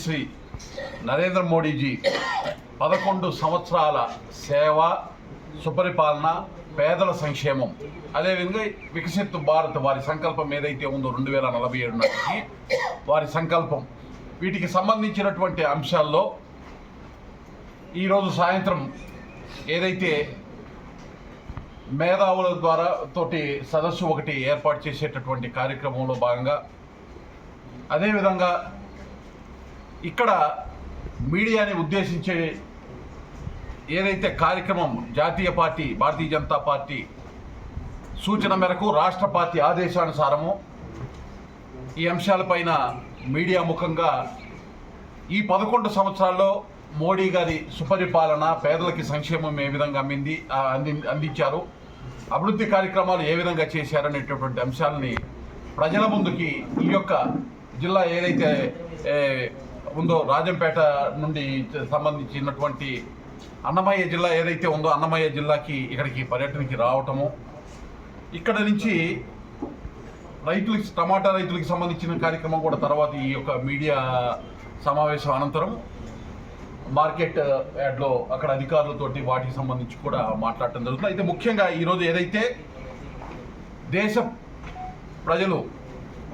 శ్రీ నరేంద్ర మోడీజీ 11 సంవత్సరాల సేవ, సుపరిపాలన, పేదల సంక్షేమం, అదేవిధంగా వికసిత్ భారత్ వారి సంకల్పం ఏదైతే ఉందో 2047 నాటికి వారి సంకల్పం, వీటికి సంబంధించినటువంటి అంశాల్లో ఈరోజు సాయంత్రం ఏదైతే మేధావుల ద్వారా తోటి సదస్సు ఒకటి ఏర్పాటు చేసేటటువంటి కార్యక్రమంలో భాగంగా, అదేవిధంగా ఇక్కడ మీడియాని ఉద్దేశించే ఏదైతే కార్యక్రమం జాతీయ పార్టీ భారతీయ జనతా పార్టీ సూచన మేరకు రాష్ట్ర పార్టీ ఆదేశానుసారము ఈ అంశాలపైన మీడియా ముఖంగా ఈ 11 సంవత్సరాల్లో మోడీ గారి సుపరిపాలన, పేదలకి సంక్షేమం ఏ విధంగా అందించారు, అభివృద్ధి కార్యక్రమాలు ఏ విధంగా చేశారనేటటువంటి అంశాలని ప్రజల ముందుకి ఈ యొక్క జిల్లా ఏదైతే ఉందో రాజంపేట నుండి సంబంధించినటువంటి అన్నమయ్య జిల్లా ఏదైతే ఉందో అన్నమయ్య జిల్లాకి ఇక్కడికి పర్యటనకి రావటము, ఇక్కడ నుంచి రైతులకి టమాటా రైతులకి సంబంధించిన కార్యక్రమం కూడా తర్వాత ఈ యొక్క మీడియా సమావేశం అనంతరం మార్కెట్ యార్డ్లో అక్కడ అధికారులతోటి వాటికి సంబంధించి కూడా మాట్లాడటం జరుగుతుంది. అయితే ముఖ్యంగా ఈరోజు ఏదైతే దేశ ప్రజలు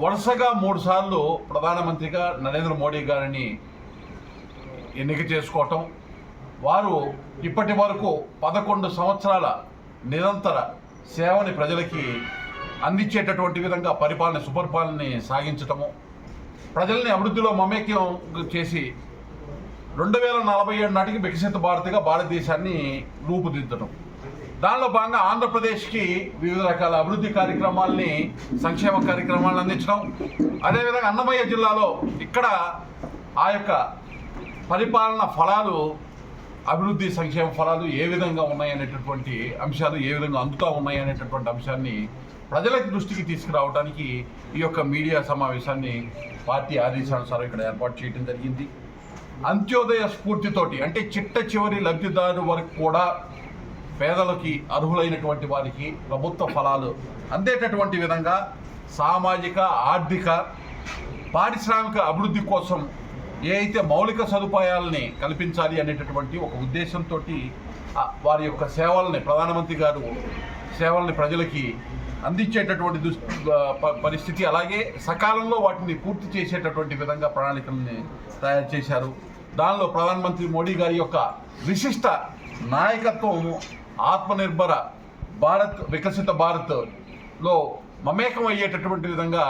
వరుసగా 3 సార్లు ప్రధానమంత్రిగా నరేంద్ర మోడీ గారిని ఎన్నిక చేసుకోవటం, వారు ఇప్పటి వరకు 11 సంవత్సరాల నిరంతర సేవని ప్రజలకి అందించేటటువంటి విధంగా సుపరిపాలనని సాగించటము, ప్రజల్ని అభివృద్ధిలో మమేక్యం చేసి 2047 నాటికి వికసిత భారత్గా భారతదేశాన్ని రూపుదిద్దడం, దానిలో భాగంగా ఆంధ్రప్రదేశ్కి వివిధ రకాల అభివృద్ధి కార్యక్రమాలని, సంక్షేమ కార్యక్రమాలను అందించడం, అదేవిధంగా అన్నమయ్య జిల్లాలో ఇక్కడ ఆ యొక్క పరిపాలన ఫలాలు, అభివృద్ధి సంక్షేమ ఫలాలు ఏ విధంగా ఉన్నాయనేటటువంటి అంశాలు ఏ విధంగా అందుతూ ఉన్నాయనేటటువంటి అంశాన్ని ప్రజల దృష్టికి తీసుకురావడానికి ఈ యొక్క మీడియా సమావేశాన్ని పార్టీ ఆదేశానుసారం ఇక్కడ ఏర్పాటు చేయడం జరిగింది. అంత్యోదయ స్ఫూర్తితోటి, అంటే చిట్ట చివరి లబ్ధిదారు వరకు కూడా పేదలకి, అర్హులైనటువంటి వారికి ప్రభుత్వ ఫలాలు అందేటటువంటి విధంగా సామాజిక, ఆర్థిక, పారిశ్రామిక అభివృద్ధి కోసం ఏ అయితే మౌలిక సదుపాయాలని కల్పించాలి అనేటటువంటి ఒక ఉద్దేశంతో వారి యొక్క సేవల్ని, ప్రధానమంత్రి గారు సేవల్ని ప్రజలకి అందించేటటువంటి పరిస్థితి, అలాగే సకాలంలో వాటిని పూర్తి చేసేటటువంటి విధంగా ప్రణాళికల్ని తయారు చేశారు. దానిలో ప్రధానమంత్రి మోడీ గారి యొక్క విశిష్ట నాయకత్వం, ఆత్మనిర్భర భారత్, వికసిత భారత్లో మమేకం అయ్యేటటువంటి విధంగా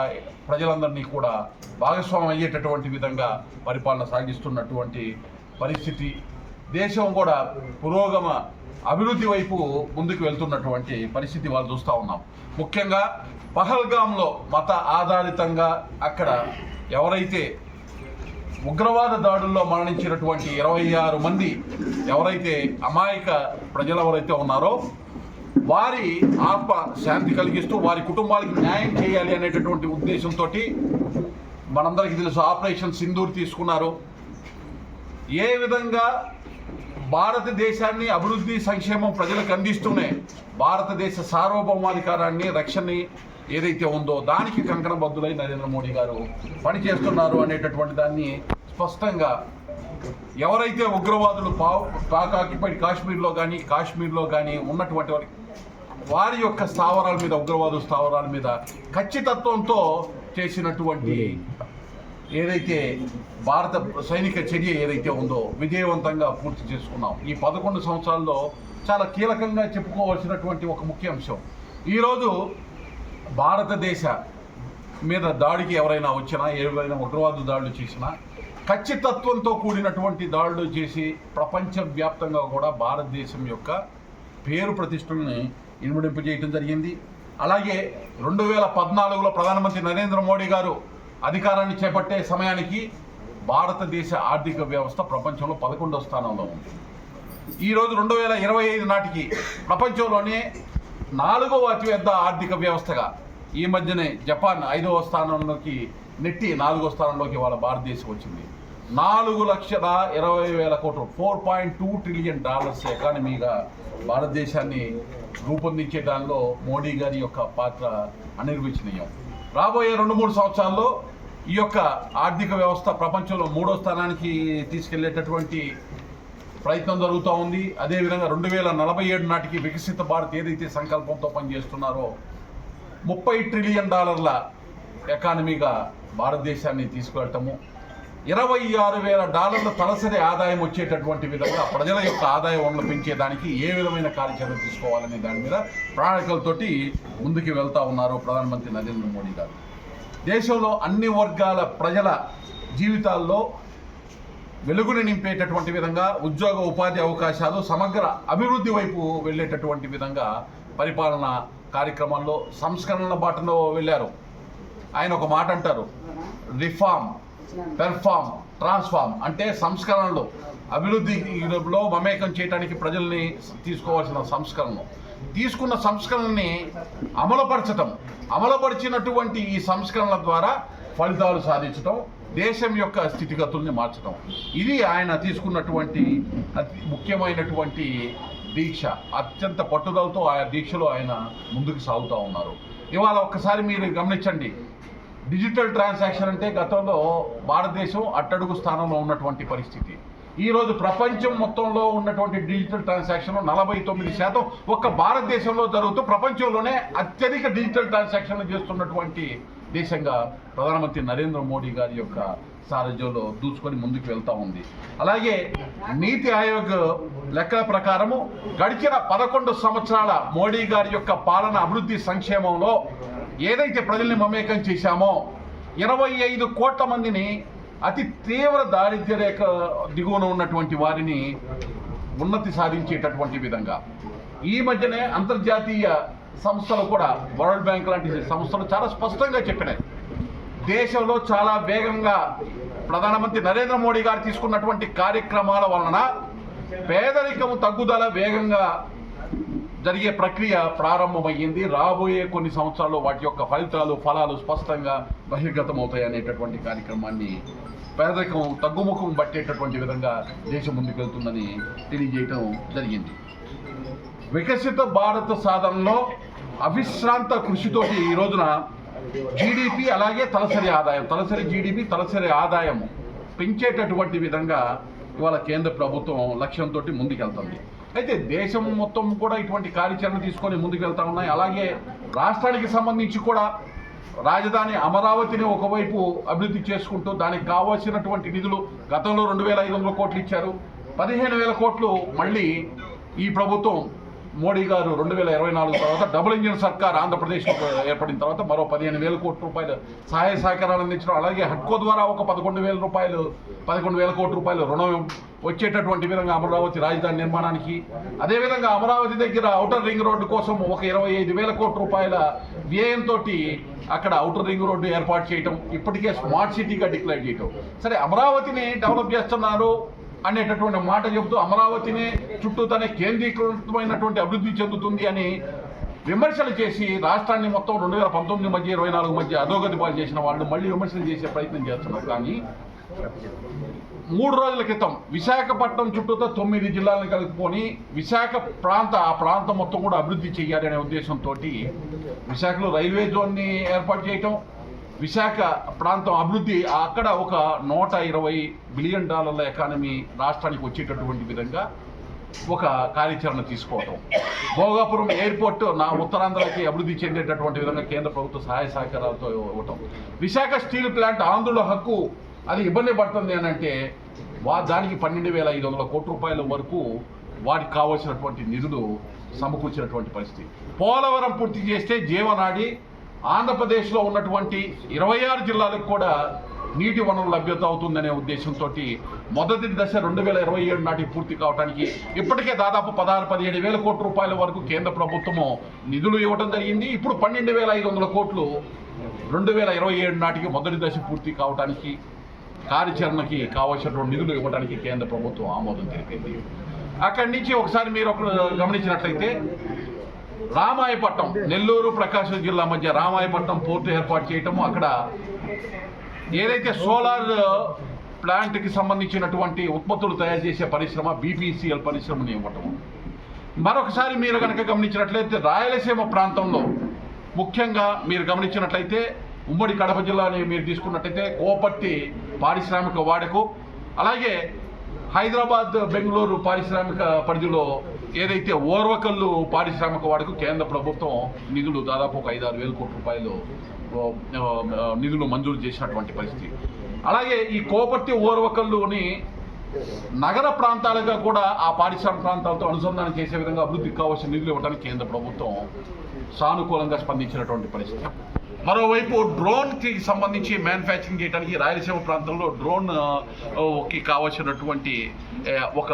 ప్రజలందరినీ కూడా భాగస్వామ్యం అయ్యేటటువంటి విధంగా పరిపాలన సాగిస్తున్నటువంటి పరిస్థితి, దేశం కూడా పురోగమ అభివృద్ధి వైపు ముందుకు వెళ్తున్నటువంటి పరిస్థితి వాళ్ళు చూస్తూ ఉన్నాం. ముఖ్యంగా పహల్గామ్లో మత ఆధారితంగా అక్కడ ఎవరైతే ఉగ్రవాద దాడుల్లో మరణించినటువంటి 26 మంది ఎవరైతే అమాయక ప్రజలు ఎవరైతే ఉన్నారో వారి ఆత్మ శాంతి కలిగిస్తూ వారి కుటుంబాలకి న్యాయం చేయాలి అనేటటువంటి ఉద్దేశంతో మనందరికీ తెలుసు ఆపరేషన్ సింధూర్ తీసుకున్నారు. ఏ విధంగా భారతదేశాన్ని అభివృద్ధి సంక్షేమం ప్రజలకు అందిస్తూనే భారతదేశ సార్వభౌమాధికారాన్ని, రక్షణని ఏదైతే ఉందో దానికి కంకణబద్ధులై నరేంద్ర మోడీ గారు పనిచేస్తున్నారు అనేటటువంటి దాన్ని స్పష్టంగా ఎవరైతే ఉగ్రవాదులు ఆక్యుపైడ్ కాశ్మీర్లో కానీ ఉన్నటువంటి వారి యొక్క స్థావరాల మీద, ఉగ్రవాదు స్థావరాల మీద ఖచ్చితత్వంతో చేసినటువంటి ఏదైతే భారత సైనిక చర్య ఏదైతే ఉందో విజయవంతంగా పూర్తి చేసుకున్నాం. ఈ 11 సంవత్సరాల్లో చాలా కీలకంగా చెప్పుకోవాల్సినటువంటి ఒక ముఖ్య అంశం, ఈరోజు భారతదేశ మీద దాడికి ఎవరైనా వచ్చినా, ఎవరైనా ఉగ్రవాద దాడులు చేసినా ఖచ్చితత్వంతో కూడినటువంటి దాడులు చేసి ప్రపంచవ్యాప్తంగా కూడా భారతదేశం యొక్క పేరు ప్రతిష్టలని ఇనుమడింపజేయటం జరిగింది. అలాగే 2014లో ప్రధానమంత్రి నరేంద్ర మోడీ గారు అధికారాన్ని చేపట్టే సమయానికి భారతదేశ ఆర్థిక వ్యవస్థ ప్రపంచంలో 11వ స్థానంలో ఉంది. ఈరోజు 2025 నాటికి ప్రపంచంలోనే 4వ అతిపెద్ద ఆర్థిక వ్యవస్థగా, ఈ మధ్యనే జపాన్ 5వ స్థానంలోకి నెట్టి 4వ స్థానంలోకి వాళ్ళ భారతదేశం వచ్చింది. 4,20,000 కోట్లు, $4.2 ట్రిలియన్ ఎకానమీగా భారతదేశాన్ని రూపొందించే దానిలో మోడీ గారి యొక్క పాత్ర అనిర్వచనీయం. రాబోయే 2-3 సంవత్సరాల్లో ఈ యొక్క ఆర్థిక వ్యవస్థ ప్రపంచంలో 3వ స్థానానికి తీసుకెళ్లేటటువంటి ప్రయత్నం జరుగుతూ ఉంది. అదేవిధంగా 2047 నాటికి వికసిత భారత్ ఏదైతే సంకల్పంతో పనిచేస్తున్నారో $30 ట్రిలియన్ ఎకానమీగా భారతదేశాన్ని తీసుకువెళ్ళటము, $26,000 తలసరి ఆదాయం వచ్చేటటువంటి విధంగా ప్రజల యొక్క ఆదాయ వనరులు పెంచేదానికి ఏ విధమైన కార్యాచరణ తీసుకోవాలనే దాని మీద ప్రణాళికలతోటి ముందుకు వెళ్తూ ఉన్నారు ప్రధానమంత్రి నరేంద్ర మోడీ గారు. దేశంలో అన్ని వర్గాల ప్రజల జీవితాల్లో వెలుగుని నింపేటటువంటి విధంగా ఉద్యోగ ఉపాధి అవకాశాలు సమగ్ర అభివృద్ధి వైపు వెళ్ళేటటువంటి విధంగా పరిపాలన కార్యక్రమాల్లో సంస్కరణల బాటలో వెళ్ళారు. ఆయన ఒక మాట అంటారు, రిఫార్మ్, పెర్ఫార్మ్, ట్రాన్స్ఫార్మ్. అంటే సంస్కరణలు అభివృద్ధిలో మమేకం చేయడానికి ప్రజల్ని తీసుకోవాల్సిన సంస్కరణలు, తీసుకున్న సంస్కరణని అమలుపరిచినటువంటి ఈ సంస్కరణల ద్వారా ఫలితాలు సాధించడం, దేశం యొక్క స్థితిగతుల్ని మార్చడం, ఇది ఆయన తీసుకున్నటువంటి అతి ముఖ్యమైనటువంటి దీక్ష. అత్యంత పట్టుదలతో ఆ దీక్షలో ఆయన ముందుకు సాగుతూ ఉన్నారు. ఇవాళ ఒక్కసారి మీరు గమనించండి, డిజిటల్ ట్రాన్సాక్షన్ అంటే గతంలో భారతదేశం అట్టడుగు స్థానంలో ఉన్నటువంటి పరిస్థితి. ఈరోజు ప్రపంచం మొత్తంలో ఉన్నటువంటి డిజిటల్ ట్రాన్సాక్షన్ 49% ఒక్క భారతదేశంలో జరుగుతూ ప్రపంచంలోనే అత్యధిక డిజిటల్ ట్రాన్సాక్షన్లు చేస్తున్నటువంటి దేశంగా ప్రధానమంత్రి నరేంద్ర మోడీ గారి యొక్క సారథ్యంలో దూసుకొని ముందుకు వెళ్తూ ఉంది. అలాగే నీతి ఆయోగ్ లెక్కల ప్రకారము గడిచిన 11 సంవత్సరాల మోడీ గారి యొక్క పాలన అభివృద్ధి సంక్షేమంలో ఏదైతే ప్రజల్ని మమేకం చేశామో 25 కోట్ల మందిని అతి తీవ్ర దారిద్ర్య రేఖ దిగువన ఉన్నటువంటి వారిని ఉన్నతి సాధించేటటువంటి విధంగా ఈ మధ్యనే అంతర్జాతీయ సంస్థలు కూడా వరల్డ్ బ్యాంక్ లాంటి సంస్థలు చాలా స్పష్టంగా చెప్పినాయి, దేశంలో చాలా వేగంగా ప్రధానమంత్రి నరేంద్ర మోడీ గారు తీసుకున్నటువంటి కార్యక్రమాల వలన పేదరికము తగ్గుదల వేగంగా జరిగే ప్రక్రియ ప్రారంభమయ్యింది. రాబోయే కొన్ని సంవత్సరాల్లో వాటి యొక్క ఫలాలు స్పష్టంగా బహిర్గతం అవుతాయి అనేటటువంటి కార్యక్రమాన్ని పేదరికం తగ్గుముఖం పట్టేటటువంటి విధంగా దేశం ముందుకెళ్తుందని తెలియజేయటం జరిగింది. వికసిత భారత సాధనలో అవిశ్రాంత కృషితోటి ఈ రోజున జీడిపి అలాగే తలసరి జీడిపి తలసరి ఆదాయం పెంచేటటువంటి విధంగా ఇవాళ కేంద్ర ప్రభుత్వం లక్ష్యంతో ముందుకెళ్తుంది. అయితే దేశం మొత్తం కూడా ఇటువంటి కార్యాచరణ తీసుకొని ముందుకు వెళ్తా ఉన్నాయి. అలాగే రాష్ట్రానికి సంబంధించి కూడా రాజధాని అమరావతిని ఒకవైపు అభివృద్ధి చేసుకుంటూ దానికి కావాల్సినటువంటి నిధులు గతంలో 2,500 కోట్లు ఇచ్చారు, 15,000 కోట్లు మళ్ళీ ఈ ప్రభుత్వం మోడీ గారు 2024 తర్వాత డబుల్ ఇంజిన్ సర్కార్ ఆంధ్రప్రదేశ్లో ఏర్పడిన తర్వాత మరో 15,000 కోట్ల రూపాయలు సహాయ సహకారాలు అందించడం, అలాగే హడ్కో ద్వారా ఒక 11,000 కోట్ల రూపాయలు రుణం వచ్చేటటువంటి విధంగా అమరావతి రాజధాని నిర్మాణానికి, అదేవిధంగా అమరావతి దగ్గర ఔటర్ రింగ్ రోడ్డు కోసం ఒక 25,000 కోట్ల రూపాయల వ్యయంతో అక్కడ ఔటర్ రింగ్ రోడ్డు ఏర్పాటు చేయటం, ఇప్పటికే స్మార్ట్ సిటీగా డిక్లేర్ చేయటం. సరే, అమరావతిని డెవలప్ చేస్తున్నారు అనేటటువంటి మాట చెబుతూ అమరావతిని చుట్టూ తనే కేంద్రీకృతమైనటువంటి అభివృద్ధి చెందుతుంది అని విమర్శలు చేసి రాష్ట్రాన్ని మొత్తం 2019 మధ్య 24 మధ్య అధోగతి పాలు చేసిన వాళ్ళు మళ్ళీ విమర్శలు చేసే ప్రయత్నం చేస్తున్నారు. కానీ 3 రోజుల క్రితం విశాఖపట్నం చుట్టూతో 9 జిల్లాలను కలుపుకొని విశాఖ ఆ ప్రాంతం మొత్తం కూడా అభివృద్ధి చేయాలి అనే ఉద్దేశంతో విశాఖలో రైల్వే జోన్ని ఏర్పాటు చేయటం, విశాఖ ప్రాంతం అభివృద్ధి అక్కడ ఒక $120 బిలియన్ ఎకానమీ రాష్ట్రానికి వచ్చేటటువంటి విధంగా ఒక కార్యాచరణ తీసుకోవటం, భోగాపురం ఎయిర్పోర్ట్ ఉత్తరాంధ్రకి అభివృద్ధి చెందేటటువంటి విధంగా కేంద్ర ప్రభుత్వ సహాయ సహకారాలతో ఇవ్వటం, విశాఖ స్టీల్ ప్లాంట్ ఆంధ్రుల హక్కు అది ఇబ్బంది పడుతుంది అని అంటే దానికి 12,500 కోట్ల రూపాయల వరకు వారికి కావాల్సినటువంటి నిధులు సమకూర్చినటువంటి పరిస్థితి. పోలవరం పూర్తి చేస్తే జీవనాడి ఆంధ్రప్రదేశ్లో ఉన్నటువంటి 26 జిల్లాలకు కూడా నీటి వనరుల లభ్యత అవుతుందనే ఉద్దేశంతో మొదటి దశ 2027 నాటికి పూర్తి కావడానికి ఇప్పటికే దాదాపు 16-17 కోట్ల రూపాయల వరకు కేంద్ర ప్రభుత్వము నిధులు ఇవ్వడం జరిగింది. ఇప్పుడు 12,500 కోట్లు 2027 నాటికి మొదటి దశ పూర్తి కావడానికి కార్యాచరణకి కావాల్సినటువంటి నిధులు ఇవ్వడానికి కేంద్ర ప్రభుత్వం ఆమోదం తెలిపింది. అక్కడి నుంచి ఒకసారి మీరు గమనించినట్లయితే రామాయపట్నం, నెల్లూరు ప్రకాశం జిల్లా మధ్య రామాయపట్నం పోర్టు ఏర్పాటు చేయటము, అక్కడ ఏదైతే సోలార్ ప్లాంట్కి సంబంధించినటువంటి ఉత్పత్తులు తయారు చేసే పరిశ్రమ బీపీసీఎల్ పరిశ్రమని ఇవ్వటము. మరొకసారి మీరు కనుక గమనించినట్లయితే రాయలసీమ ప్రాంతంలో ముఖ్యంగా మీరు గమనించినట్లయితే ఉమ్మడి కడప జిల్లాని మీరు తీసుకున్నట్టయితే కోపర్తి పారిశ్రామిక వాడకు, అలాగే హైదరాబాద్ బెంగళూరు పారిశ్రామిక పరిధిలో ఏదైతే ఓర్వకల్లు పారిశ్రామిక వాడకు కేంద్ర ప్రభుత్వం నిధులు దాదాపు ఒక 5-6 వేల కోట్ల రూపాయలు నిధులు మంజూరు చేసినటువంటి పరిస్థితి. అలాగే ఈ కోపర్తి ఓర్వకల్లుని నగర ప్రాంతాలుగా కూడా ఆ పారిశ్రామిక ప్రాంతాలతో అనుసంధానం చేసే విధంగా అభివృద్ధికి కావాల్సిన నిధులు ఇవ్వడానికి కేంద్ర ప్రభుత్వం సానుకూలంగా స్పందించినటువంటి పరిస్థితి. మరోవైపు డ్రోన్కి సంబంధించి మ్యానుఫ్యాక్చరింగ్ చేయడానికి రాయలసీమ ప్రాంతంలో డ్రోన్కి కావాల్సినటువంటి ఒక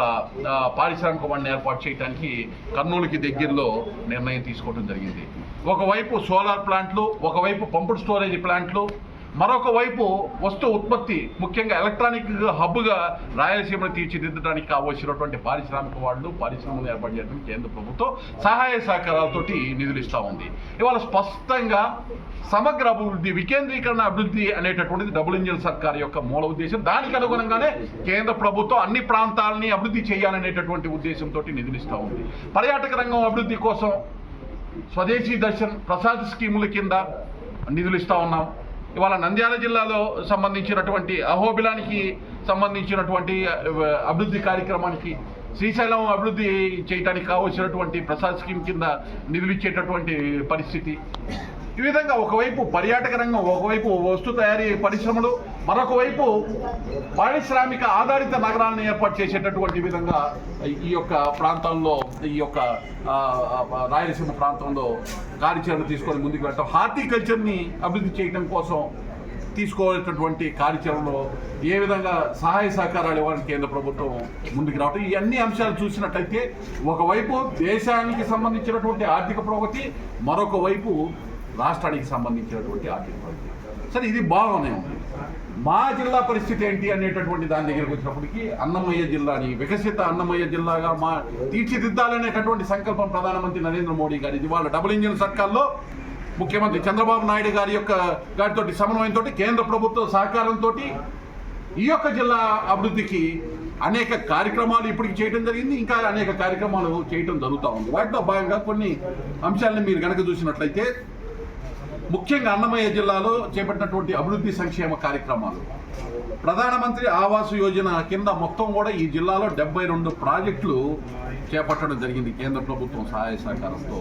పారిశ్రామిక వాడిని ఏర్పాటు చేయడానికి కర్నూలుకి దగ్గరలో నిర్ణయం తీసుకోవడం జరిగింది. ఒకవైపు సోలార్ ప్లాంట్లు, ఒకవైపు పంపుడ్ స్టోరేజ్ ప్లాంట్లు, మరొక వైపు వస్తు ఉత్పత్తి ముఖ్యంగా ఎలక్ట్రానిక్ హబ్గా రాయలసీమను తీర్చిదిద్దడానికి కావాల్సినటువంటి పారిశ్రామిక వాళ్ళు పరిశ్రమలు ఏర్పాటు చేయడానికి కేంద్ర ప్రభుత్వం సహాయ సహకారాలతోటి నిధులు ఇస్తూ ఉంది. ఇవాళ స్పష్టంగా సమగ్ర అభివృద్ధి, వికేంద్రీకరణ అభివృద్ధి అనేటటువంటిది డబుల్ ఇంజిన్ సర్కార్ యొక్క మూల ఉద్దేశం. దానికి అనుగుణంగానే కేంద్ర ప్రభుత్వం అన్ని ప్రాంతాలని అభివృద్ధి చేయాలనేటటువంటి ఉద్దేశంతో నిధులు ఇస్తూ ఉంది. పర్యాటక రంగం అభివృద్ధి కోసం స్వదేశీ దర్శన్, ప్రసాద్ స్కీముల కింద నిధులు ఇస్తూ ఉన్నాం. ఇవాళ నంద్యాల జిల్లాలో సంబంధించినటువంటి అహోబిలానికి సంబంధించినటువంటి అభివృద్ధి కార్యక్రమానికి, శ్రీశైలం అభివృద్ధి చేయడానికి కావలసినటువంటి ప్రసాద్ స్కీమ్ కింద నిధులు ఇచ్చేటటువంటి పరిస్థితి. ఈ విధంగా ఒకవైపు పర్యాటక రంగం, ఒకవైపు వస్తు తయారీ పరిశ్రమలు, మరొక వైపు పారిశ్రామిక ఆధారిత నగరాలను ఏర్పాటు చేసేటటువంటి విధంగా ఈ యొక్క ప్రాంతంలో, ఈ యొక్క రాయలసీమ ప్రాంతంలో కార్యాచరణ తీసుకొని ముందుకు వెళ్ళటం, హార్టికల్చర్ని అభివృద్ధి చేయడం కోసం తీసుకోవాల్సినటువంటి కార్యాచరణలో ఏ విధంగా సహాయ సహకారాలు ఇవ్వాలని కేంద్ర ప్రభుత్వం ముందుకు రావటం, ఈ అన్ని అంశాలు చూసినట్టయితే ఒకవైపు దేశానికి సంబంధించినటువంటి ఆర్థిక ప్రగతి, మరొక వైపు రాష్ట్రానికి సంబంధించినటువంటి ఆర్థిక ప్రగతి. సరే, ఇది బాగానే ఉంది. మా జిల్లా పరిస్థితి ఏంటి అనేటటువంటి దాని దగ్గరికి వచ్చినప్పటికీ అన్నమయ్య జిల్లాని వికసిత అన్నమయ్య జిల్లాగా తీర్చిదిద్దాలనేటటువంటి సంకల్పం ప్రధానమంత్రి నరేంద్ర మోడీ గారి. ఇవాళ డబుల్ ఇంజిన్ సర్కార్లో ముఖ్యమంత్రి చంద్రబాబు నాయుడు గారితో సమన్వయంతో, కేంద్ర ప్రభుత్వ సహకారంతో ఈ యొక్క జిల్లా అభివృద్ధికి అనేక కార్యక్రమాలు ఇప్పటికి చేయడం జరిగింది. ఇంకా అనేక కార్యక్రమాలు చేయడం జరుగుతూ ఉంది. వాటిలో భాగంగా కొన్ని అంశాలను మీరు కనుక చూసినట్లయితే, ముఖ్యంగా అన్నమయ్య జిల్లాలో చేపట్టినటువంటి అభివృద్ధి సంక్షేమ కార్యక్రమాలు, ప్రధానమంత్రి ఆవాస్ యోజన కింద మొత్తం కూడా ఈ జిల్లాలో 72 ప్రాజెక్టులు చేపట్టడం జరిగింది కేంద్ర ప్రభుత్వం సహాయ సహకారంతో.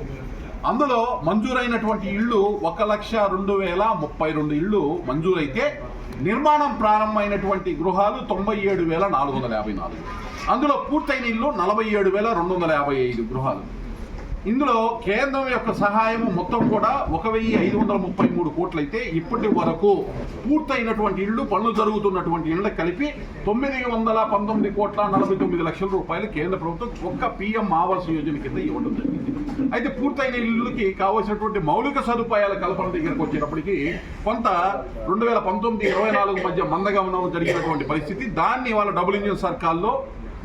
అందులో మంజూరైనటువంటి ఇళ్ళు 1,02,032 ఇళ్ళు మంజూరైతే నిర్మాణం ప్రారంభమైనటువంటి గృహాలు 97,454. అందులో పూర్తయిన ఇళ్ళు 47,255 గృహాలు. ఇందులో కేంద్రం యొక్క సహాయం మొత్తం కూడా 1,533 కోట్లయితే ఇప్పటి వరకు పూర్తయినటువంటి ఇళ్ళు, పనులు జరుగుతున్నటువంటి ఇళ్ళ కలిపి 919,49,00,000 రూపాయలు కేంద్ర ప్రభుత్వం ఒక్క PM ఆవాస్ యోజన కింద ఇవ్వడం జరిగింది. అయితే పూర్తయిన ఇళ్ళకి కావాల్సినటువంటి మౌలిక సదుపాయాల కల్పన దగ్గరకు వచ్చేటప్పటికి కొంత 2019-24 మధ్య మందగమనం జరిగినటువంటి పరిస్థితి. దాన్ని వాళ్ళ డబుల్ ఇంజిన్ సర్కార్లో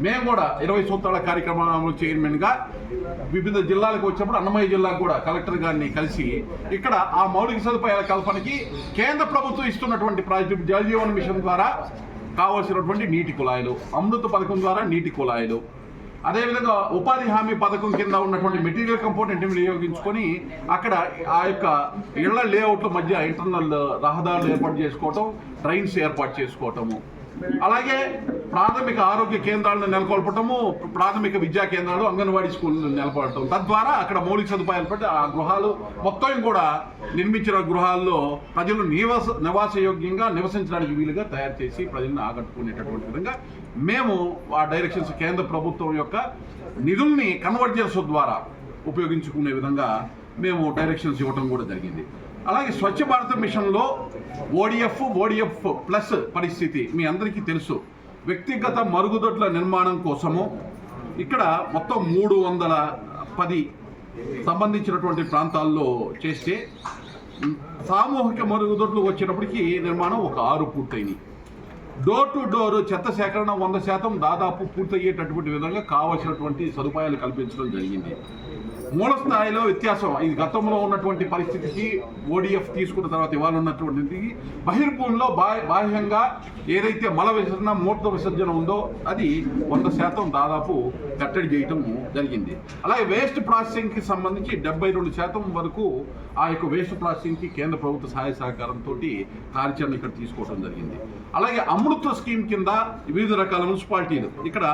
మేము కూడా 20 సూత్రాల కార్యక్రమంలో చైర్మన్గా వివిధ జిల్లాలకు వచ్చినప్పుడు అన్నమయ్య జిల్లాకు కూడా కలెక్టర్ గారిని కలిసి ఇక్కడ ఆ మౌలిక సదుపాయాల కల్పనకి కేంద్ర ప్రభుత్వం ఇస్తున్నటువంటి ప్రాజెక్టు జల్ జీవన్ మిషన్ ద్వారా కావాల్సినటువంటి నీటి కుళాయిలు, అమృత పథకం ద్వారా నీటి కుళాయిలు, అదేవిధంగా ఉపాధి హామీ పథకం కింద ఉన్నటువంటి మెటీరియల్ కంపోనెంట్ని వినియోగించుకొని అక్కడ ఆ యొక్క ఇళ్ల లేఅవుట్ల మధ్య ఇంటర్నల్ రహదారులు ఏర్పాటు చేసుకోవటం, ట్రైన్స్ ఏర్పాటు చేసుకోవటము, అలాగే ప్రాథమిక ఆరోగ్య కేంద్రాలను నెలకొల్పటము, ప్రాథమిక విద్యా కేంద్రాలు, అంగన్వాడీ స్కూళ్ళను నెలకొల్పటం, తద్వారా అక్కడ మౌలిక సదుపాయాలు పట్టి ఆ గృహాలు మొత్తం కూడా నిర్మించిన గృహాల్లో ప్రజలు నివాసయోగ్యంగా నివసించడానికి వీలుగా తయారు చేసి ప్రజలను ఆకట్టుకునేటటువంటి విధంగా మేము ఆ డైరెక్షన్స్ కేంద్ర ప్రభుత్వం యొక్క నిధుల్ని కన్వర్జెన్స్ ద్వారా ఉపయోగించుకునే విధంగా మేము డైరెక్షన్స్ ఇవ్వటం కూడా జరిగింది. అలాగే స్వచ్ఛ భారత్ మిషన్లో ODF ప్లస్ పరిస్థితి మీ అందరికీ తెలుసు. వ్యక్తిగత మరుగుదొడ్ల నిర్మాణం కోసము ఇక్కడ మొత్తం 310 సంబంధించినటువంటి ప్రాంతాల్లో చేస్తే సామూహిక మరుగుదొడ్లు వచ్చేటప్పటికి నిర్మాణం ఒక 6 పూర్తయినాయి. డోర్ టు డోర్ చెత్త సేకరణ 100% దాదాపు పూర్తయ్యేటటువంటి విధంగా కావాల్సినటువంటి సదుపాయాలు కల్పించడం జరిగింది. మూల స్థాయిలో వ్యత్యాసం ఇది గతంలో ఉన్నటువంటి పరిస్థితికి ఓడిఎఫ్ తీసుకున్న తర్వాత ఇవాళ ఉన్నటువంటి బహిర్భూమిలో బాహ్యంగా ఏదైతే మల విసర్జన మూత్ర విసర్జన ఉందో అది 100% దాదాపు కట్టడి చేయటం జరిగింది. అలాగే వేస్ట్ ప్రాసెసింగ్కి సంబంధించి 72% వరకు ఆ యొక్క వేస్ట్ ప్రాసెసింగ్కి కేంద్ర ప్రభుత్వ సహాయ సహకారంతో కార్యాచరణ ఇక్కడ తీసుకోవడం జరిగింది. అలాగే అమృత స్కీమ్ కింద వివిధ రకాల మున్సిపాలిటీలు ఇక్కడ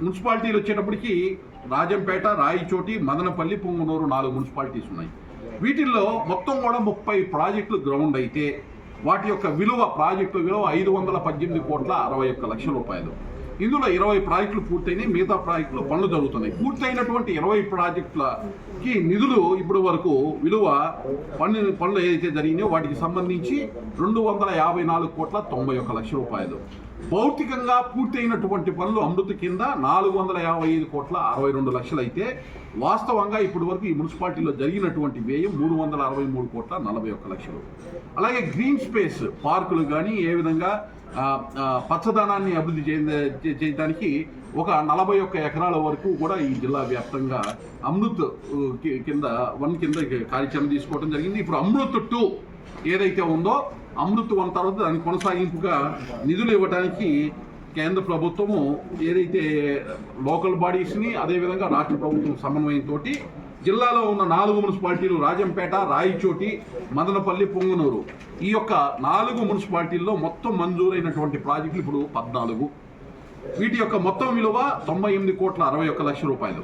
మున్సిపాలిటీలు వచ్చేటప్పటికి రాజంపేట, రాయచోటి, మదనపల్లి, పొంగునూరు 4 మున్సిపాలిటీస్ ఉన్నాయి. వీటిల్లో మొత్తం కూడా 30 ప్రాజెక్టులు గ్రౌండ్ అయితే వాటి యొక్క విలువ ప్రాజెక్టుల విలువ 518,61,00,000 రూపాయలు. ఇందులో 20 ప్రాజెక్టులు పూర్తయినాయి, మిగతా ప్రాజెక్టులు పనులు జరుగుతున్నాయి. పూర్తయినటువంటి 20 ప్రాజెక్టులకి నిధులు ఇప్పటి వరకు విలువ పనులు ఏదైతే జరిగినాయో వాటికి సంబంధించి 254,91,00,000 రూపాయలు. భౌతికంగా పూర్తయినటువంటి పనులు అమృత కింద 455,62,00,000 అయితే వాస్తవంగా ఇప్పటి వరకు ఈ మున్సిపాలిటీలో జరిగినటువంటి వ్యయం 363,41,00,000. అలాగే గ్రీన్ స్పేస్ పార్కులు కానీ ఏ విధంగా పచ్చదనాన్ని అభివృద్ధి చేయడానికి ఒక 41 ఎకరాల వరకు కూడా ఈ జిల్లా వ్యాప్తంగా అమృత్ కింద 1 కింద కార్యాచరణ తీసుకోవడం జరిగింది. ఇప్పుడు అమృత్ 2 ఏదైతే ఉందో అమృత్ 1 తర్వాత దానికి కొనసాగింపుగా నిధులు ఇవ్వడానికి కేంద్ర ప్రభుత్వము ఏదైతే లోకల్ బాడీస్ని అదేవిధంగా రాష్ట్ర ప్రభుత్వం సమన్వయంతో జిల్లాలో ఉన్న 4 మున్సిపాలిటీలు రాజంపేట, రాయచోటి, మదనపల్లి, పొంగునూరు ఈ యొక్క 4 మున్సిపాలిటీల్లో మొత్తం మంజూరైనటువంటి ప్రాజెక్టులు ఇప్పుడు 14. వీటి యొక్క మొత్తం విలువ 98,61,00,000 రూపాయలు.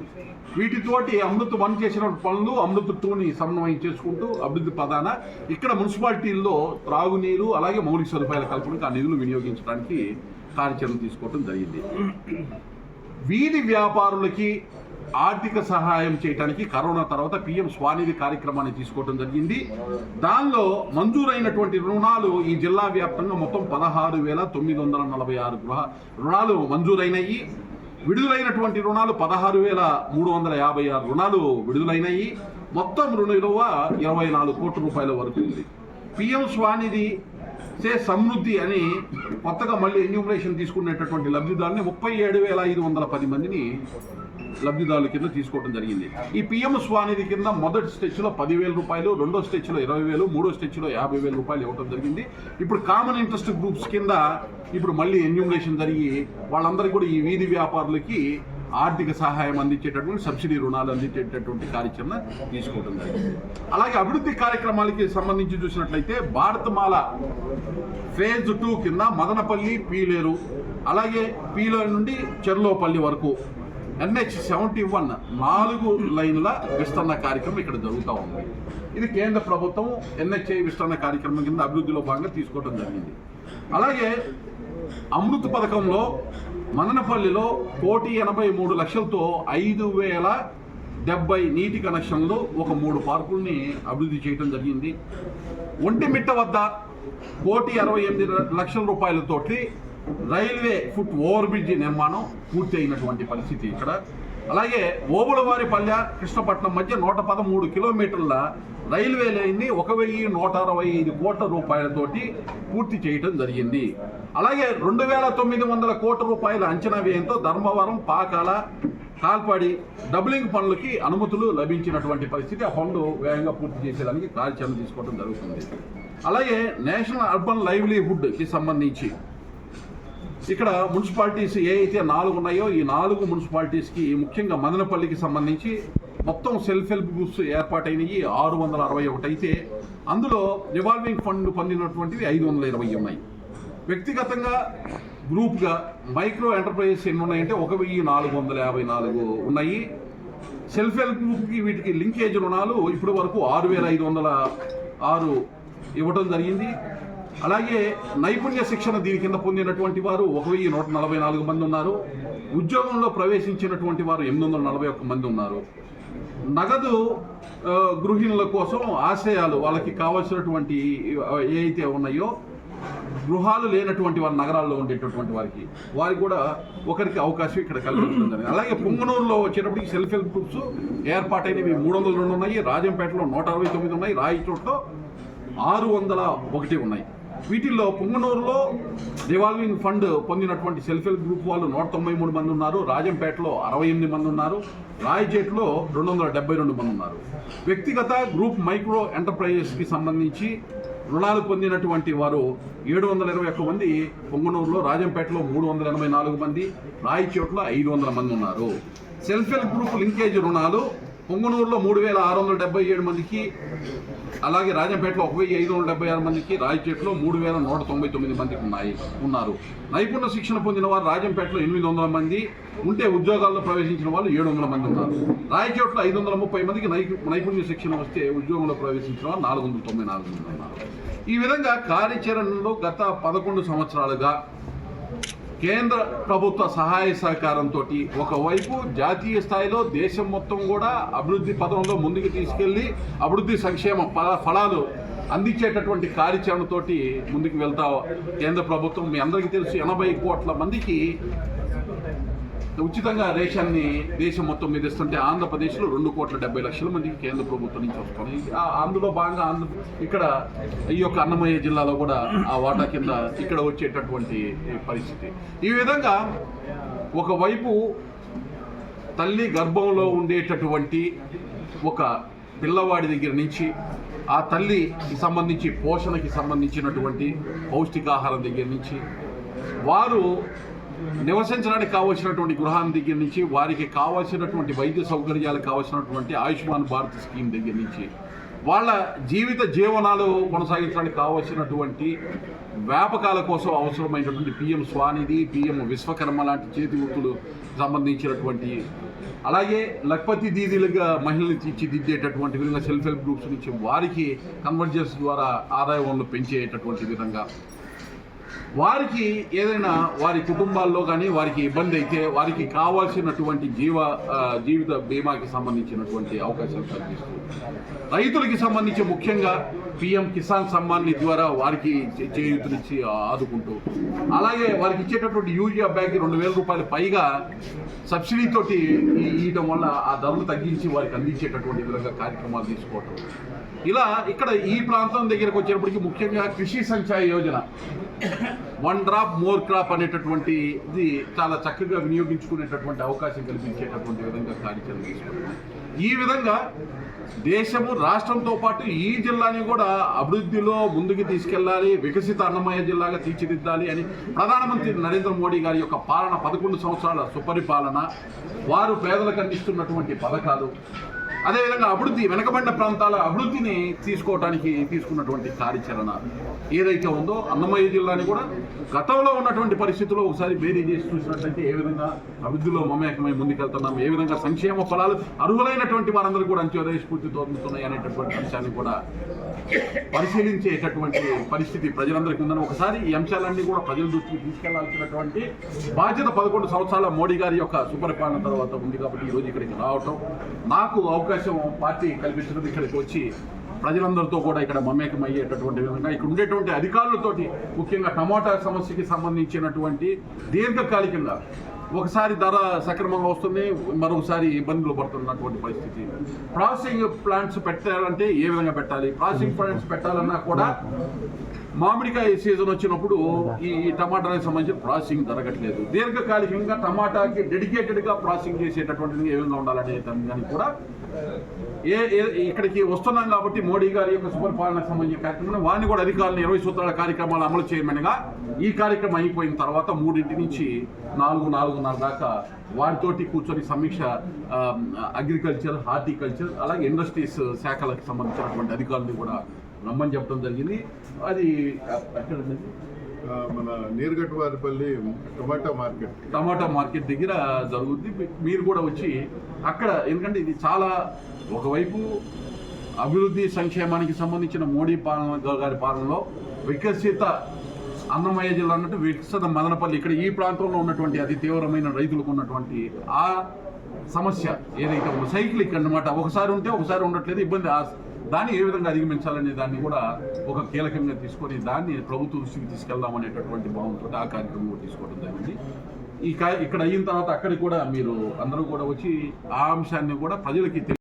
వీటితోటి అమృత్ 1 చేసిన పనులు అమృత్ 2ని సమన్వయం చేసుకుంటూ అభివృద్ధి ప్రధాన ఇక్కడ మున్సిపాలిటీల్లో త్రాగునీరు అలాగే మౌలిక సదుపాయాల కల్పనకు ఆ నిధులు వినియోగించడానికి కార్యాచరణ తీసుకోవడం జరిగింది. వీధి వ్యాపారులకి ఆర్థిక సహాయం చేయడానికి కరోనా తర్వాత PM స్వానిధి కార్యక్రమాన్ని తీసుకోవడం జరిగింది. దానిలో మంజూరైనటువంటి రుణాలు ఈ జిల్లా వ్యాప్తంగా మొత్తం 16,946 గృహ రుణాలు మంజూరైనవి. విడుదలైనటువంటి రుణాలు 16,356 రుణాలు విడుదలైనవి. మొత్తం రుణ విలువ 24 కోట్ల రూపాయల వరకు ఉంది. PM స్వానిధి సే సమృద్ధి అని కొత్తగా మళ్ళీ ఎన్యూమరేషన్ తీసుకునేటటువంటి లబ్ధిదారుని 37,510 మందిని లబ్ధిదారుల కింద తీసుకోవడం జరిగింది. ఈ PM స్వానిధి కింద మొదటి స్టెచ్లో 10,000 రూపాయలు, రెండో స్టెచ్లో 20,000, మూడో స్టెచ్లో 50,000 రూపాయలు ఇవ్వడం జరిగింది. ఇప్పుడు కామన్ ఇంట్రెస్ట్ గ్రూప్స్ కింద ఇప్పుడు మళ్ళీ ఎన్యూమరేషన్ జరిగి వాళ్ళందరికీ కూడా ఈ వీధి వ్యాపారులకి ఆర్థిక సహాయం అందించేటటువంటి సబ్సిడీ రుణాలు అందించేటటువంటి కార్యాచరణ తీసుకోవడం జరిగింది. అలాగే అభివృద్ధి కార్యక్రమాలకి సంబంధించి చూసినట్లయితే భారతమాల ఫేజ్ 2 కింద మదనపల్లి, పీలేరు అలాగే పీలేరు నుండి చెర్లోపల్లి వరకు NH71 4 లైన్ల విస్తరణ కార్యక్రమం ఇక్కడ జరుగుతూ ఉంది. ఇది కేంద్ర ప్రభుత్వం NHI విస్తరణ కార్యక్రమం కింద అభివృద్ధిలో భాగంగా తీసుకోవడం జరిగింది. అలాగే అమృత్ పథకంలో మదనపల్లిలో 1,83,00,000తో 5,070 నీటి కనెక్షన్లు ఒక 3 పార్కుల్ని అభివృద్ధి చేయడం జరిగింది. ఒంటిమిట్ట వద్ద 1,68,00,000 రూపాయలతోటి రైల్వే ఫుట్ ఓవర్ బ్రిడ్జి నిర్మాణం పూర్తి అయినటువంటి పరిస్థితి ఇక్కడ. అలాగే ఓబులవారిపల్లె కృష్ణపట్నం మధ్య 113 కిలోమీటర్ల రైల్వే లైన్ని 1,165 కోట్ల రూపాయలతోటి పూర్తి చేయడం జరిగింది. అలాగే 2,900 కోట్ల రూపాయల అంచనా వ్యయంతో ధర్మవరం, పాకాల, కాల్పాడి డబ్లింగ్ పనులకి అనుమతులు లభించినటువంటి పరిస్థితి. ఆ పనులు వేగంగా పూర్తి చేసేదానికి కార్యాచరణ తీసుకోవడం జరుగుతుంది. అలాగే నేషనల్ అర్బన్ లైవ్లీహుడ్కి సంబంధించి ఇక్కడ మున్సిపాలిటీస్ ఏ అయితే 4 ఉన్నాయో ఈ 4 మున్సిపాలిటీస్కి ముఖ్యంగా మదనపల్లికి సంబంధించి మొత్తం సెల్ఫ్ హెల్ప్ గ్రూప్స్ ఏర్పాటైనవి 621 అయితే అందులో రివాల్వింగ్ ఫండ్ పొందినటువంటివి 520 ఉన్నాయి. వ్యక్తిగతంగా గ్రూప్గా మైక్రో ఎంటర్ప్రైజెస్ ఎన్ని ఉన్నాయంటే 1,454 ఉన్నాయి. సెల్ఫ్ హెల్ప్ గ్రూప్కి వీటికి లింకేజ్ రుణాలు ఇప్పటి వరకు 6,506 ఇవ్వడం జరిగింది. అలాగే నైపుణ్య శిక్షణ దీని కింద పొందినటువంటి వారు 1,144 మంది ఉన్నారు. ఉద్యోగంలో ప్రవేశించినటువంటి వారు 841 మంది ఉన్నారు. నగదు గృహిణుల కోసం ఆశ్రయాలు వాళ్ళకి కావాల్సినటువంటి ఏ అయితే ఉన్నాయో గృహాలు లేనటువంటి వారి నగరాల్లో ఉండేటటువంటి వారికి కూడా ఒకరికి అవకాశం ఇక్కడ కల్పించడం జరిగింది. అలాగే పొంగనూరులో వచ్చేటప్పటికి సెల్ఫ్ హెల్ప్ గ్రూప్స్ ఏర్పాటైనవి 302 ఉన్నాయి. రాజంపేటలో 169 ఉన్నాయి. రాయచోట్లో 601 ఉన్నాయి. వీటిల్లో పుంగనూరులో రివాల్వింగ్ ఫండ్ పొందినటువంటి సెల్ఫ్ హెల్ప్ గ్రూప్ వాళ్ళు 193 మంది ఉన్నారు. రాజంపేటలో 68 మంది ఉన్నారు. రాయచేట్లో 272 మంది ఉన్నారు. వ్యక్తిగత గ్రూప్ మైక్రో ఎంటర్ప్రైజెస్కి సంబంధించి రుణాలు పొందినటువంటి వారు 721 మంది పొంగనూరులో, రాజంపేటలో 384 మంది, రాయచోట్లో 500 మంది ఉన్నారు. సెల్ఫ్ హెల్ప్ గ్రూప్ లింకేజ్ రుణాలు పొంగనూరులో 3677 మందికి, అలాగే రాజంపేటలో 1576 మందికి, రాయచోట్లో 3199 మందికి ఉన్నారు. నైపుణ్య శిక్షణ పొందిన వారు రాజంపేటలో 800 మంది ఉంటే, ఉద్యోగాల్లో ప్రవేశించిన వాళ్ళు 700 మంది ఉన్నారు. రాయచోట్లో 530 మందికి నైపుణ్య శిక్షణ వస్తే ఉద్యోగంలో ప్రవేశించిన వారు 494 మంది ఉన్నారు. ఈ విధంగా కార్యాచరణలో గత 11 సంవత్సరాలుగా కేంద్ర ప్రభుత్వ సహాయ సహకారంతో ఒకవైపు జాతీయ స్థాయిలో దేశం మొత్తం కూడా అభివృద్ధి పథంలో ముందుకు తీసుకెళ్లి అభివృద్ధి సంక్షేమ ఫలాలు అందించేటటువంటి కార్యాచరణతోటి ముందుకు వెళ్తా కేంద్ర ప్రభుత్వం. మీ అందరికీ తెలుసు, 80 కోట్ల మందికి ఉచితంగా రేషన్ని దేశం మొత్తం మీద ఇస్తుంటే, ఆంధ్రప్రదేశ్లో 2,70,00,000 మందికి కేంద్ర ప్రభుత్వం నుంచి వస్తుంది. అందులో భాగంగా ఇక్కడ ఈ యొక్క అన్నమయ్య జిల్లాలో కూడా ఆ వాటా కింద ఇక్కడ వచ్చేటటువంటి పరిస్థితి. ఈ విధంగా ఒకవైపు తల్లి గర్భంలో ఉండేటటువంటి ఒక పిల్లవాడి దగ్గర నుంచి ఆ తల్లికి సంబంధించి పోషణకి సంబంధించినటువంటి పౌష్టికాహారం దగ్గర నుంచి, వారు నివసించడానికి కావాల్సినటువంటి గృహాన్ని దగ్గర నుంచి, వారికి కావాల్సినటువంటి వైద్య సౌకర్యాలకు కావాల్సినటువంటి ఆయుష్మాన్ భారత్ స్కీమ్ దగ్గర నుంచి, వాళ్ళ జీవనాలు కొనసాగించడానికి కావాల్సినటువంటి వ్యాపకాల కోసం అవసరమైనటువంటి పిఎం స్వానిధి, పిఎం విశ్వకర్మ లాంటి చేతి వృత్తులు సంబంధించినటువంటి, అలాగే లక్పతి దీదీలుగా మహిళలు తీర్చిదిద్దేటటువంటి విధంగా సెల్ఫ్ హెల్ప్ గ్రూప్స్ నుంచి వారికి కన్వర్జెన్స్ ద్వారా ఆదాయ వనరులు పెంచేటటువంటి విధంగా, వారికి ఏదైనా వారి కుటుంబాల్లో కానీ వారికి ఇబ్బంది అయితే వారికి కావాల్సినటువంటి జీవిత బీమాకి సంబంధించినటువంటి అవకాశాలు కల్పిస్తూ, రైతులకి సంబంధించి ముఖ్యంగా పిఎం కిసాన్ సమ్మాన్ నిధి ద్వారా వారికి చేయూతనిచ్చి ఆదుకుంటూ, అలాగే వారికి ఇచ్చేటటువంటి యూరియా బ్యాగ్కి 2,000 రూపాయలు పైగా సబ్సిడీతోటి ఇవ్వడం వల్ల ఆ ధరలు తగ్గించి వారికి అందించేటటువంటి విధంగా కార్యక్రమాలు తీసుకోవటం. ఇలా ఇక్కడ ఈ ప్రాంతం దగ్గరకు వచ్చేటప్పటికి ముఖ్యంగా కృషి సంచాయ యోజన, 1 డ్రాప్ మోర్ క్రాప్ అనేటటువంటి ఇది చాలా చక్కగా వినియోగించుకునేటటువంటి అవకాశం కల్పించేటటువంటి విధంగా కార్యాచరణ తీసుకుంటాం. ఈ విధంగా దేశము రాష్ట్రంతో పాటు ఈ జిల్లాని కూడా అభివృద్ధిలో ముందుకు తీసుకెళ్లాలి, వికసిత అన్నమయ్య జిల్లాగా తీర్చిదిద్దాలి అని ప్రధానమంత్రి నరేంద్ర మోడీ గారి యొక్క పాలన, 11 సంవత్సరాల సుపరిపాలన, వారు పేదలకు అందిస్తున్నటువంటి పథకాలు, అదేవిధంగా అభివృద్ధి, వెనకబడిన ప్రాంతాల అభివృద్ధిని తీసుకోవడానికి తీసుకున్నటువంటి కార్యాచరణ ఏదైతే ఉందో, అన్నమయ్య జిల్లాని కూడా గతంలో ఉన్నటువంటి పరిస్థితుల్లో ఒకసారి బేరీ చేసి చూసినట్లయితే ఏ విధంగా అభివృద్ధిలో మమేకమై ముందుకెళ్తున్నాం, ఏ విధంగా సంక్షేమ ఫలాలు అర్హులైనటువంటి వారందరూ కూడా అంత్యోదయ స్ఫూర్తితో అందుతున్నాయి అనేటటువంటి అంశాన్ని కూడా పరిశీలించేటటువంటి పరిస్థితి ప్రజలందరికీ ఉందని, ఒకసారి ఈ అంశాలన్నీ కూడా ప్రజల దృష్టికి తీసుకెళ్లాల్సినటువంటి బాధ్యత 11 సంవత్సరాల మోడీ గారి యొక్క సుపరిపాలన తర్వాత ఉంది. కాబట్టి ఈరోజు ఇక్కడికి రావటం, నాకు అవకాశం పార్టీ కల్పించడం, ఇక్కడికి వచ్చి ప్రజలందరితో కూడా ఇక్కడ మమేకం అయ్యేటటువంటి విధంగా ఇక్కడ ఉండేటువంటి అధికారులతోటి, ముఖ్యంగా టమాటా సమస్యకి సంబంధించినటువంటి దీర్ఘకాలికంగా ఒకసారి ధర సక్రమంగా వస్తుంది, మరొకసారి ఇబ్బందులు పడుతున్నటువంటి పరిస్థితి. ప్రాసెసింగ్ ప్లాంట్స్ పెట్టాలంటే ఏ విధంగా పెట్టాలి, ప్రాసెసింగ్ ప్లాంట్స్ పెట్టాలన్నా కూడా మామిడికాయ సీజన్ వచ్చినప్పుడు ఈ టమాటాలకు సంబంధించిన ప్రాసెసింగ్ జరగట్లేదు. దీర్ఘకాలికంగా టమాటాకి డెడికేటెడ్గా ప్రాసెసింగ్ చేసేటటువంటిది ఏ విధంగా ఉండాలనే దాన్ని కూడా ఇక్కడికి వస్తున్నాం కాబట్టి మోడీ గారి యొక్క సుపరిపాలనకు సంబంధించిన కార్యక్రమం వారిని కూడా అధికారులను 20 సూత్రాల కార్యక్రమాలు అమలు చేయమనగా, ఈ కార్యక్రమం అయిపోయిన తర్వాత 3 నుంచి 4:30 దాకా వారితోటి కూర్చొని సమీక్ష, అగ్రికల్చర్, హార్టికల్చర్, అలాగే ఇండస్ట్రీస్ శాఖలకు సంబంధించినటువంటి అధికారులను కూడా రమ్మని చెప్పడం జరిగింది. అది మన నీరుగట్టువారిపల్లి టమాటా మార్కెట్ దగ్గర జరుగుద్ది. మీరు కూడా వచ్చి అక్కడ, ఎందుకంటే ఇది చాలా ఒకవైపు అభివృద్ధి సంక్షేమానికి సంబంధించిన మోడీ గారి పాలనలో వికసిత అన్నమయ్య జిల్లా అన్నట్టు వికసిత మదనపల్లి, ఇక్కడ ఈ ప్రాంతంలో ఉన్నటువంటి అతి తీవ్రమైన రైతులకు ఉన్నటువంటి ఆ సమస్య ఏదైతే ఉందో, సైక్లిక్ అన్నమాట, ఒకసారి ఉంటే ఒకసారి ఉండట్లేదు ఇబ్బంది, దాన్ని ఏ విధంగా అధిగమించాలనే దాన్ని కూడా ఒక కీలకంగా తీసుకొని దాన్ని ప్రభుత్వ దృష్టికి తీసుకెళ్దామనేటటువంటి భావంతో ఆ కార్యక్రమం కూడా తీసుకోవడం జరిగింది. ఇక్కడ అయిన తర్వాత అక్కడికి కూడా మీరు అందరూ కూడా వచ్చి ఆ అంశాన్ని కూడా ప్రజలకి